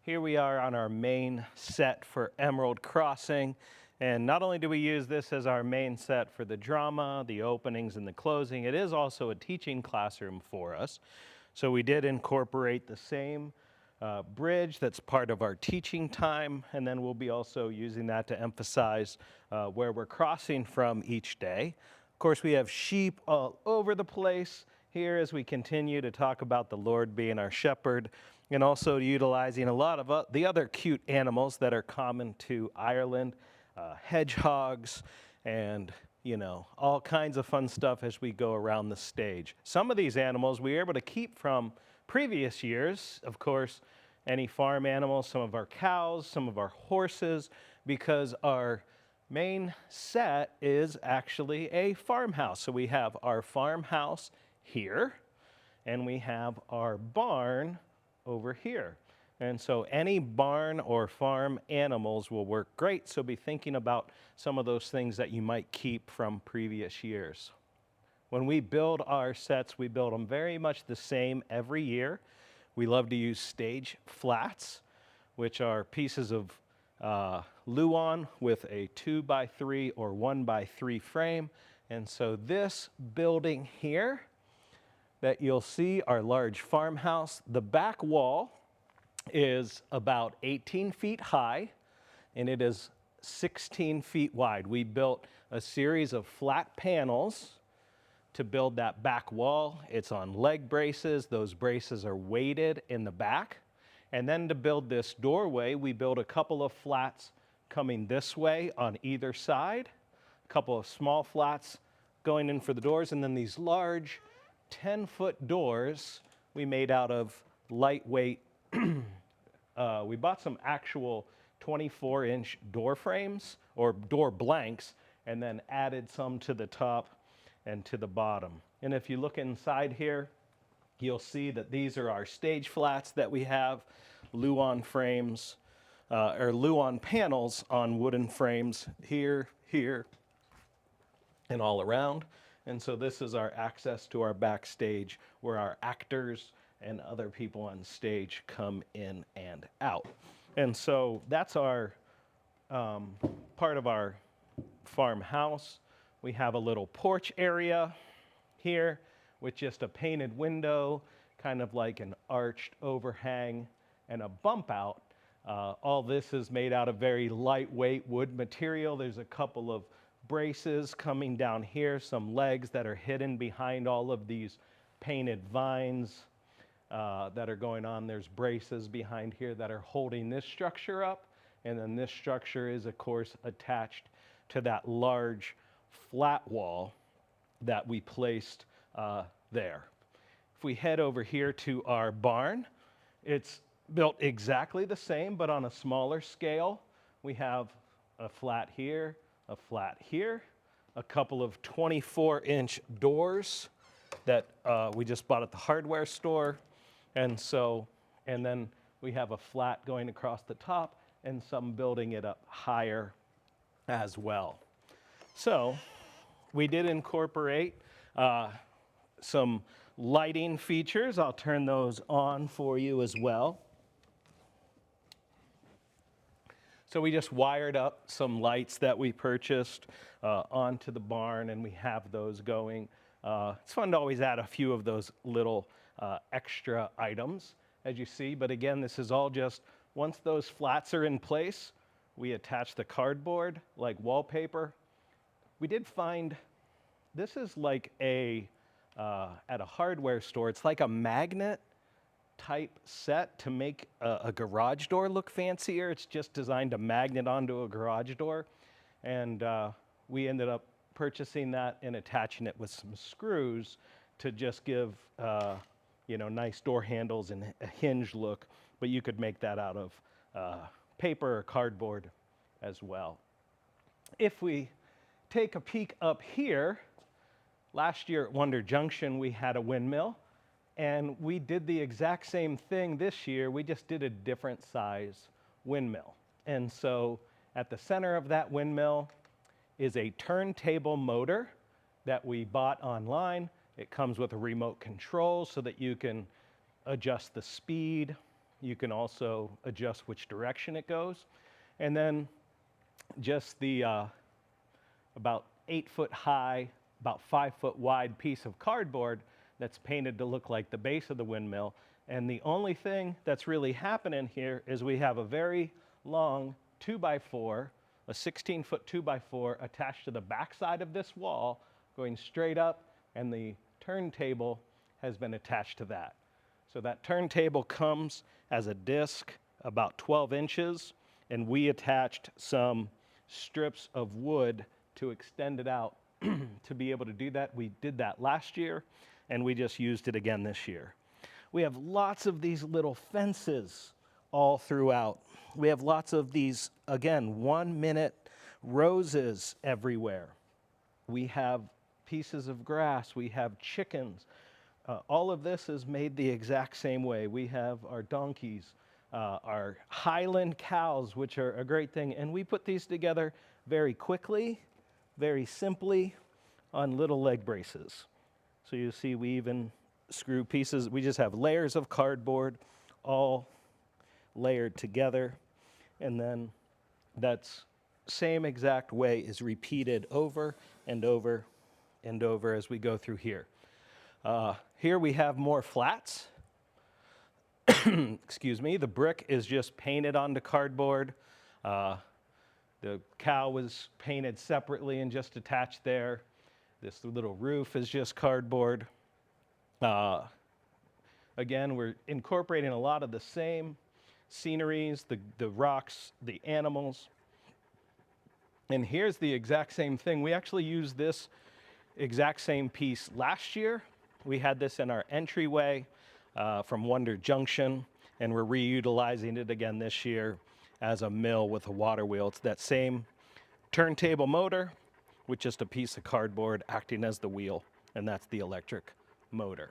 Here we are on our main set for Emerald Crossing. And not only do we use this as our main set for the drama, the openings, and the closing, it is also a teaching classroom for us. So we did incorporate the same bridge that's part of our teaching time, and then we'll be also using that to emphasize where we're crossing from each day. Of course, we have sheep all over the place here as we continue to talk about the Lord being our shepherd, and also utilizing a lot of the other cute animals that are common to Ireland, hedgehogs, and all kinds of fun stuff as we go around the stage. Some of these animals we were able to keep from previous years, of course, any farm animals, some of our cows, some of our horses, because our main set is actually a farmhouse. So we have our farmhouse here, and we have our barn over here. And so any barn or farm animals will work great. So be thinking about some of those things that you might keep from previous years. When we build our sets, we build them very much the same every year. We love to use stage flats, which are pieces of luan with a 2x3 or 1x3 frame. And so this building here that you'll see, our large farmhouse, the back wall is about 18 feet high, and it is 16 feet wide. We built a series of flat panels to build that back wall. It's on leg braces. Those braces are weighted in the back. And then to build this doorway, we built a couple of flats coming this way on either side, a couple of small flats going in for the doors, and then these large 10-foot doors we made out of lightweight. We bought some actual 24-inch door frames or door blanks and then added some to the top and to the bottom. And if you look inside here, you'll see that these are our stage flats that we have, luan frames, or luan panels on wooden frames here, here, and all around. And so this is our access to our backstage where our actors and other people on stage come in and out. And so that's our part of our farmhouse. We have a little porch area here with just a painted window, kind of like an arched overhang and a bump out. All this is made out of very lightweight wood material. There's a couple of braces coming down here, some legs that are hidden behind all of these painted vines that are going on. There's braces behind here that are holding this structure up, and then this structure is, of course, attached to that large flat wall that we placed there. If we head over here to our barn, it's built exactly the same, but on a smaller scale. We have a flat here, a flat here, a couple of 24-inch doors that we just bought at the hardware store. And then we have a flat going across the top and some building it up higher as well. So we did incorporate some lighting features. I'll turn those on for you as well. So we just wired up some lights that we purchased onto the barn, and we have those going. It's fun to always add a few of those little extra items, as you see. But again, this is all just, once those flats are in place, we attach the cardboard like wallpaper. We did find, this is like at a hardware store, it's like a magnet type set to make a garage door look fancier. It's just designed to magnet onto a garage door. And we ended up purchasing that and attaching it with some screws to just give nice door handles and a hinge look. But you could make that out of paper or cardboard as well. If we take a peek up here, last year at Wonder Junction we had a windmill. And we did the exact same thing this year. We just did a different size windmill. And so at the center of that windmill is a turntable motor that we bought online. It comes with a remote control so that you can adjust the speed You can also adjust which direction it goes. And then just the about 8-foot high, about 5-foot wide piece of cardboard that's painted to look like the base of the windmill. And the only thing that's really happening here is we have a very long 2x4, a 16-foot 2x4 attached to the backside of this wall, going straight up, and the turntable has been attached to that. So that turntable comes as a disc about 12 inches, and we attached some strips of wood to extend it out to be able to do that. We did that last year, and we just used it again this year. We have lots of these little fences all throughout. We have lots of these, again, 1-minute roses everywhere. We have pieces of grass. We have chickens. All of this is made the exact same way. We have our donkeys, our Highland cows, which are a great thing. And we put these together very quickly, very simply, on little leg braces. So you see we even screw pieces. We just have layers of cardboard all layered together. And then that's same exact way is repeated over and over and over as we go through here. Here we have more flats. Excuse me. The brick is just painted onto cardboard. The cow was painted separately and just attached there. This little roof is just cardboard. Again, we're incorporating a lot of the same sceneries, the rocks, the animals. And here's the exact same thing. We actually used this exact same piece last year. We had this in our entryway from Wonder Junction, and we're reutilizing it again this year as a mill with a water wheel. It's that same turntable motor with just a piece of cardboard acting as the wheel, and that's the electric motor.